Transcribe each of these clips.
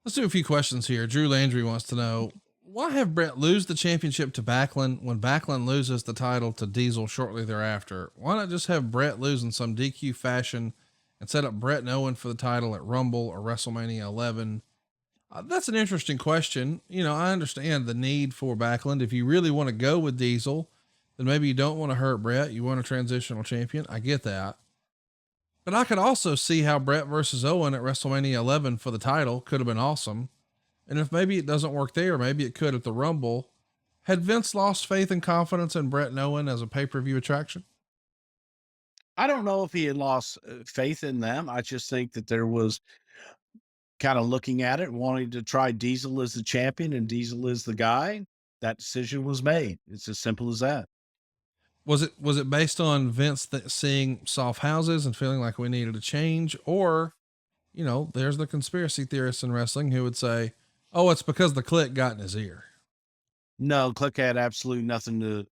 Let's do a few questions here. Drew Landry wants to know, why have Brett lose the championship to Backlund when Backlund loses the title to Diesel shortly thereafter? Why not just have Brett lose in some DQ fashion and set up Brett and Owen for the title at Rumble or WrestleMania 11? That's an interesting question. You know, I understand the need for Backlund. If you really want to go with Diesel, then maybe you don't want to hurt Brett. You want a transitional champion. I get that. But I could also see how Brett versus Owen at WrestleMania 11 for the title could have been awesome. And if maybe it doesn't work there, maybe it could at the Rumble. Had Vince lost faith and confidence in Brett and Owen as a pay-per-view attraction? I don't know if he had lost faith in them. I just think that there was kind of looking at it, wanting to try Diesel as the champion and Diesel is the guy. That decision was made. It's as simple as that. Was it based on Vince seeing soft houses and feeling like we needed a change? Or, you know, there's the conspiracy theorists in wrestling who would say, oh, it's because the Click got in his ear. No, Click had absolutely nothing to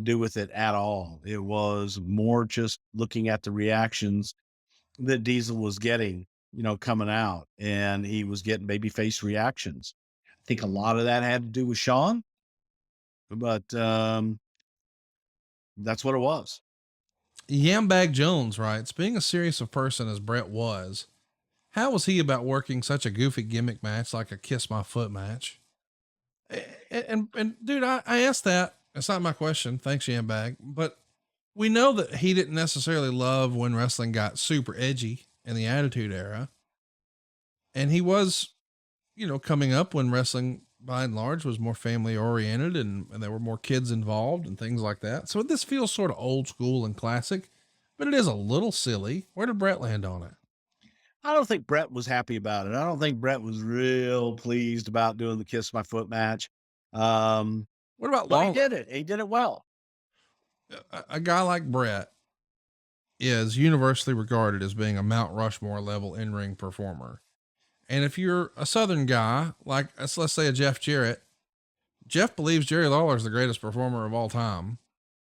do with it at all. It was more just looking at the reactions that Diesel was getting, coming out, and he was getting babyface reactions. I think a lot of that had to do with Shawn, but that's what it was. Yambag Jones writes, being as serious a person as Brett was, how was he about working such a goofy gimmick match like a kiss my foot match? And dude, I asked that. It's not my question. Thanks, Yambag. But we know that he didn't necessarily love when wrestling got super edgy in the Attitude Era. And he was, coming up when wrestling by and large was more family oriented and there were more kids involved and things like that. So this feels sort of old school and classic, but it is a little silly. Where did Brett land on it? I don't think Brett was happy about it. I don't think Brett was real pleased about doing the kiss my foot match. What about Lawler? He did it. He did it well. A guy like Brett is universally regarded as being a Mount Rushmore level in-ring performer. And if you're a Southern guy, like let's say a Jeff Jarrett, Jeff believes Jerry Lawler is the greatest performer of all time.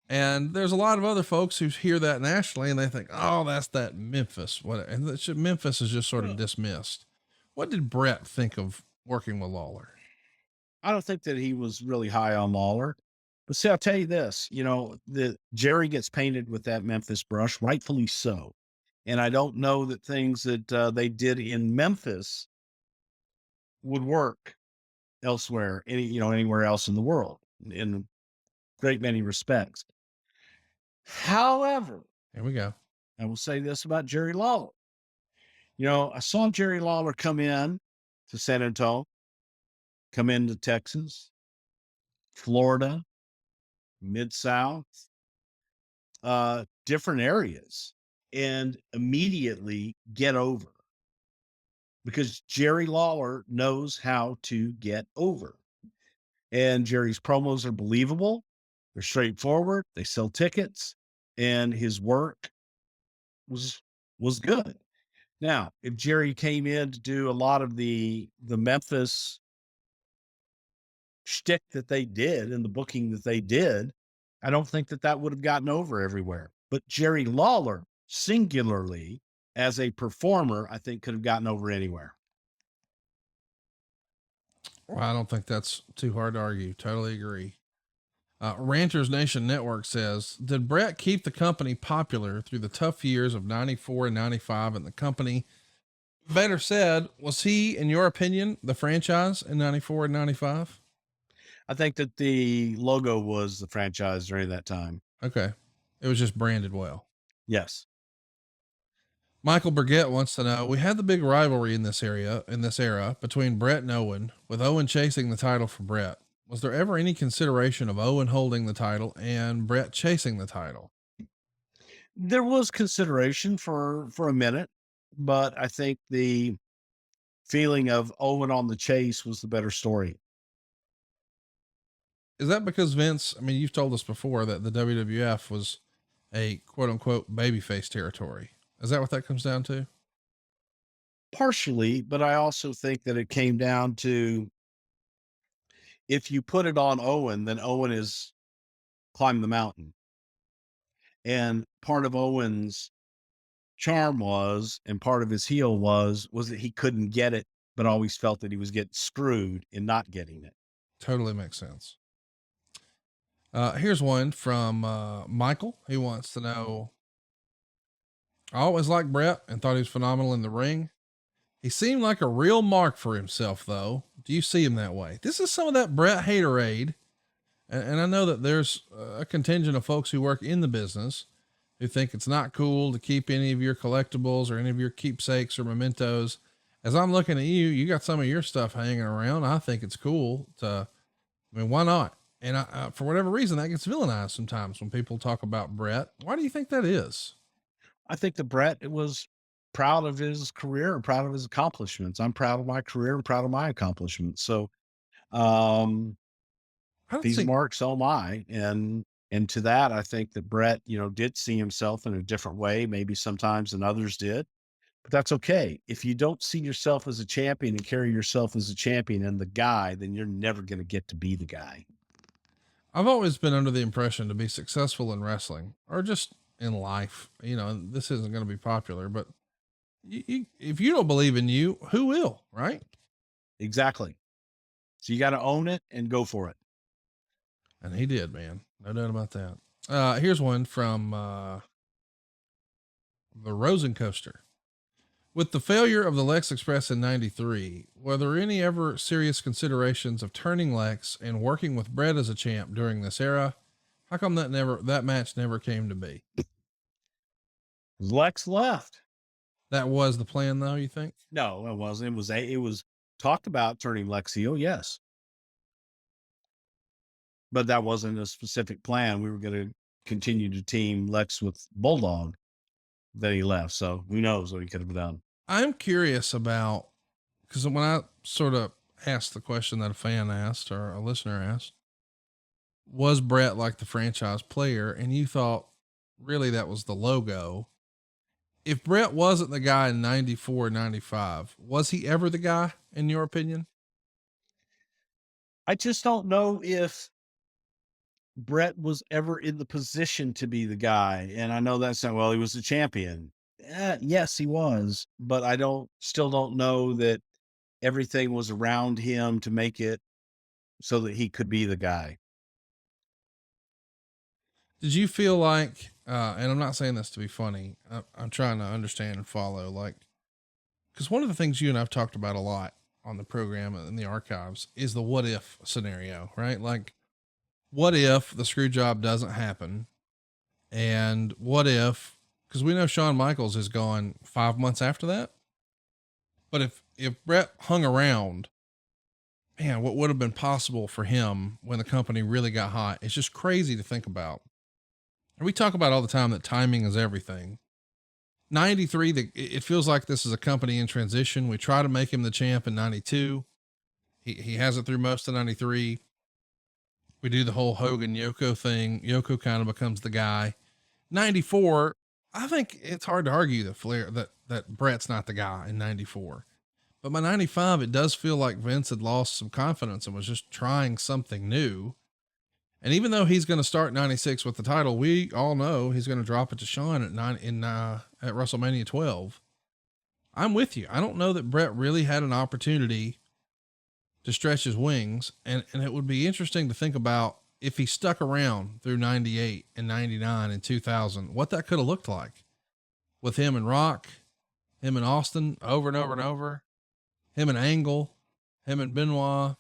And there's a lot of other folks who hear that nationally and they think, oh, that's that Memphis. And Memphis is just sort of dismissed. What did Brett think of working with Lawler? I don't think that he was really high on Lawler. But see, I'll tell you this, the Jerry gets painted with that Memphis brush, rightfully so. And I don't know that things that they did in Memphis would work elsewhere, anywhere else in the world in a great many respects. However, here we go. I will say this about Jerry Lawler. I saw Jerry Lawler come in to San Antonio, come into Texas, Florida, Mid-South, different areas, and immediately get over, because Jerry Lawler knows how to get over. And Jerry's promos are believable. They're straightforward. They sell tickets, and his work was good. Now, if Jerry came in to do a lot of the Memphis shtick that they did and the booking that they did, I don't think that would have gotten over everywhere. But Jerry Lawler, singularly, as a performer, I think could have gotten over anywhere. Well, I don't think that's too hard to argue. Totally agree. Ranters Nation Network says, did Brett keep the company popular through the tough years of 94 and 95 and the company? Better said, was he, in your opinion, the franchise in 94 and 95? I think that the logo was the franchise during that time. Okay. It was just branded well. Yes. Michael Burgett wants to know, we had the big rivalry in this era between Brett and Owen, with Owen chasing the title for Brett. Was there ever any consideration of Owen holding the title and Brett chasing the title? There was consideration for a minute, but I think the feeling of Owen on the chase was the better story. Is that because Vince, I mean, you've told us before that the WWF was a quote unquote babyface territory. Is that what that comes down to? Partially, but I also think that it came down to, if you put it on Owen, then Owen is climb the mountain. And part of Owen's charm was, and part of his heel was that he couldn't get it but always felt that he was getting screwed in not getting it. Totally makes sense. Here's one from Michael. He wants to know, I always liked Bret and thought he was phenomenal in the ring. He seemed like a real mark for himself, though. Do you see him that way? This is some of that Bret haterade. And I know that there's a contingent of folks who work in the business who think it's not cool to keep any of your collectibles or any of your keepsakes or mementos. As I'm looking at you, you got some of your stuff hanging around. I think it's cool to, I mean, why not? And for whatever reason, that gets villainized sometimes when people talk about Bret. Why do you think that is? I think that Bret was proud of his career and proud of his accomplishments. I'm proud of my career and proud of my accomplishments. So, I don't if he's a think, mark, so am I. And to that, I think that Bret, did see himself in a different way, maybe sometimes than others did, but that's okay. If you don't see yourself as a champion and carry yourself as a champion and the guy, then you're never going to get to be the guy. I've always been under the impression to be successful in wrestling or just in life, this isn't going to be popular, but if you don't believe in you, who will, right? Exactly. So you got to own it and go for it. And he did, man. No doubt about that. Here's one from, the Rosen Coaster. With the failure of the Lex Express in 93, were there any ever serious considerations of turning Lex and working with Bret as a champ during this era? How come that match never came to be? Lex left. That was the plan though, you think? No, it wasn't. It was talked about turning Lex heel. Yes. But that wasn't a specific plan. We were going to continue to team Lex with Bulldog. Then he left. So who knows what he could have done. I'm curious about, because when I sort of asked the question that a fan asked or a listener asked, was Bret like the franchise player? And you thought really that was the logo. If Bret wasn't the guy in 94, 95, was he ever the guy in your opinion? I just don't know if Bret was ever in the position to be the guy. And I know that's not, well, he was the champion. Yes, he was, but I still don't know that everything was around him to make it so that he could be the guy. Did you feel like, and I'm not saying this to be funny, I'm trying to understand and follow, like, because one of the things you and I've talked about a lot on the program and in the archives is the what if scenario, right? Like, what if the screw job doesn't happen? And what if, because we know Shawn Michaels is gone 5 months after that. But if Bret hung around, man, what would have been possible for him when the company really got hot? It's just crazy to think about. And we talk about all the time that timing is everything. 93, it feels like this is a company in transition. We try to make him the champ in 92. He has it through most of 93. We do the whole Hogan Yoko thing. Yoko kind of becomes the guy. 94, I think it's hard to argue that Bret's not the guy in 94. But by 95, it does feel like Vince had lost some confidence and was just trying something new. And even though he's going to start 96 with the title, we all know he's going to drop it to Shawn at at WrestleMania 12. I'm with you. I don't know that Bret really had an opportunity to stretch his wings. And it would be interesting to think about if he stuck around through 98 and 99 and 2000, what that could have looked like with him and Rock, him and Austin over and over and over, him and Angle, him and Benoit,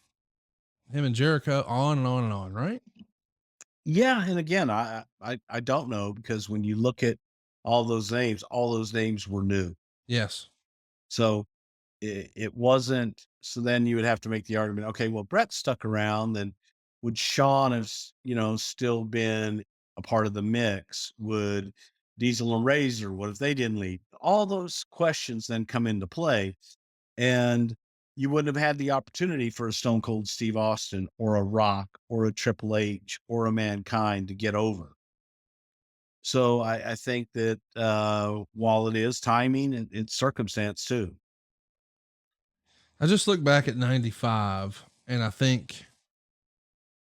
him and Jericho, on and on and on. Right? Yeah. And again, I don't know, because when you look at all those names were new. Yes. So it wasn't, so then you would have to make the argument, okay, well, Bret stuck around, then would Shawn have, still been a part of the mix? Would Diesel and Razor, what if they didn't leave? All those questions then come into play, and you wouldn't have had the opportunity for a Stone Cold Steve Austin or a Rock or a Triple H or a Mankind to get over. So I think that while it is timing, it's circumstance too. I just look back at 95 and I think,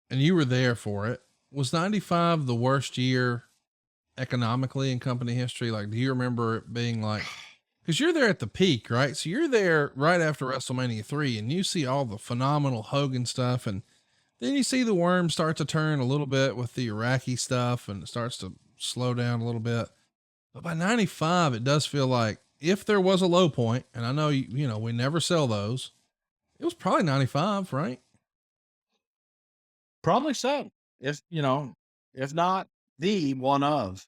and you were there for it, was 95 the worst year economically in company history? Like, do you remember it being like, Cause you're there at the peak, right? So you're there right after WrestleMania 3 and you see all the phenomenal Hogan stuff. And then you see the worm start to turn a little bit with the Iraqi stuff and it starts to slow down a little bit. But by 95, it does feel like if there was a low point, and I know, you know, we never sell those, it was probably 95, right? Probably so. If, you know, if not the one of.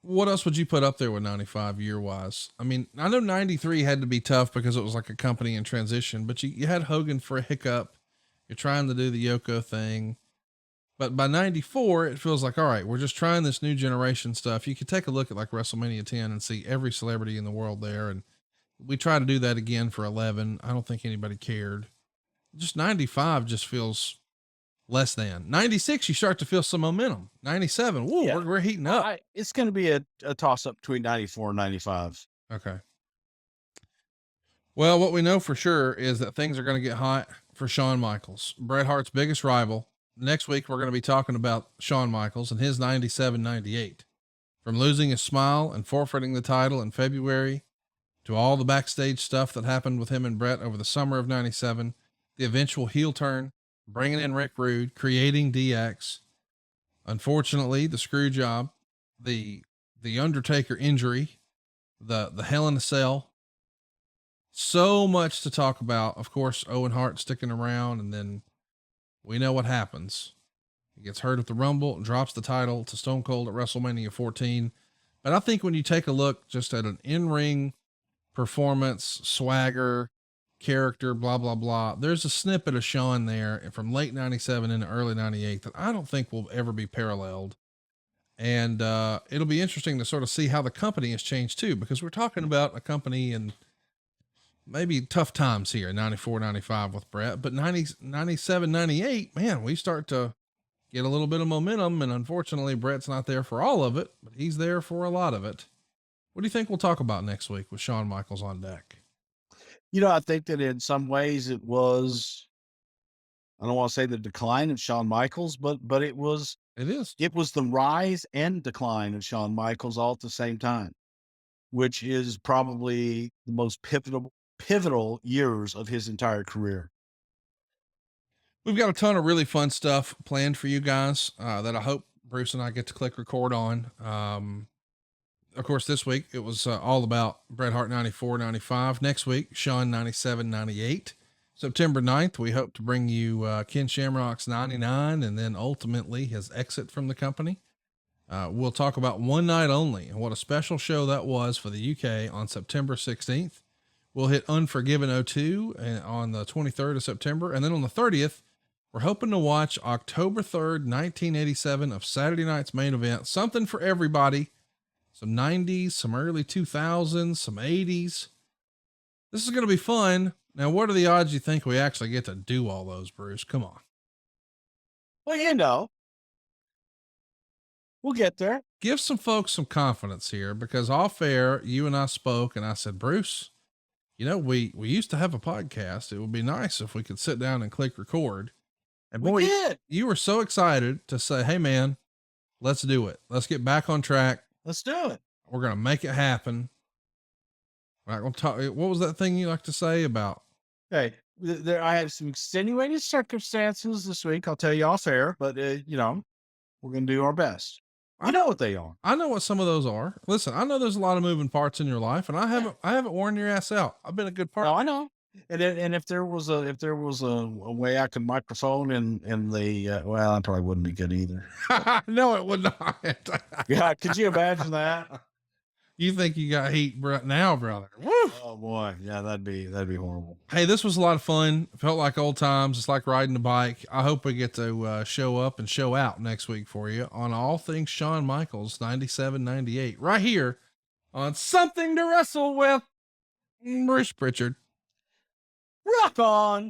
What else would you put up there with 95 year wise? I mean, I know 93 had to be tough because it was like a company in transition, but you had Hogan for a hiccup. You're trying to do the Yoko thing, but by 94, it feels like, all right, we're just trying this new generation stuff. You could take a look at like WrestleMania 10 and see every celebrity in the world there. And we try to do that again for 11. I don't think anybody cared. Just 95 just feels less than. 96. You start to feel some momentum. 97. Whoa, Yeah. we're heating up. It's going to be a toss up between 94 and 95. Okay. Well, what we know for sure is that things are going to get hot for Shawn Michaels, Bret Hart's biggest rival. Next week, we're going to be talking about Shawn Michaels and his 97-98. From losing his smile and forfeiting the title in February to all the backstage stuff that happened with him and Bret over the summer of 97, the eventual heel turn, bringing in Rick Rude, creating DX. Unfortunately, the screw job, the Undertaker injury, the Hell in a Cell. So much to talk about. Of course, Owen Hart sticking around, and then we know what happens. He gets hurt at the Rumble and drops the title to Stone Cold at WrestleMania 14. But I think when you take a look just at an in-ring performance, swagger, character, blah, blah, blah, there's a snippet of Shawn there from late 97 into early 98 that I don't think will ever be paralleled. And it'll be interesting to sort of see how the company has changed too, because we're talking about a company in maybe tough times here, 94, 95 with Bret, but 90, 97, 98, man, we start to get a little bit of momentum. And unfortunately, Bret's not there for all of it, but he's there for a lot of it. What do you think we'll talk about next week with Shawn Michaels on deck? You know, I think that in some ways it was, I don't want to say the decline of Shawn Michaels, but it is the rise and decline of Shawn Michaels all at the same time, which is probably the most pivotal years of his entire career. We've got a ton of really fun stuff planned for you guys, that I hope Bruce and I get to click record on. Of course, this week it was all about Bret Hart 94, 95. Next week, Shawn 97, 98. September 9th, we hope to bring you Ken Shamrock's 99 and then ultimately his exit from the company. We'll talk about One Night Only and what a special show that was for the UK on September 16th. We'll hit Unforgiven 02 on the 23rd of September. And then on the 30th, we're hoping to watch October 3rd, 1987 of Saturday night's main event. Something for everybody. Some 90s, some early 2000s, some 80s. This is going to be fun. Now, what are the odds you think we actually get to do all those, Bruce? Come on. Well, you know, we'll get there. Give some folks some confidence here, because off air, you and I spoke and I said, Bruce, you know, we used to have a podcast. It would be nice if we could sit down and click record. And boy, you were so excited to say, hey man, let's do it. Let's get back on track. Let's do it. We're going to make it happen. We're not going to talk. What was that thing you like to say about? Hey, I had some extenuating circumstances this week. I'll tell you off air, but you know, we're going to do our best. I know what they are. I know what some of those are. Listen, I know there's a lot of moving parts in your life, and I haven't worn your ass out. I've been a good partner. Oh, I know. And if there was a way I could microphone in the well, that probably wouldn't be good either. No, it would not. Yeah, could you imagine that? You think you got heat now, brother? Woo! Oh boy, yeah, that'd be horrible. Hey, this was a lot of fun. Felt like old times. It's like riding a bike. I hope we get to show up and show out next week for you on all things Shawn Michaels 97, 98, right here on Something to Wrestle With. Bruce Prichard. Rock on.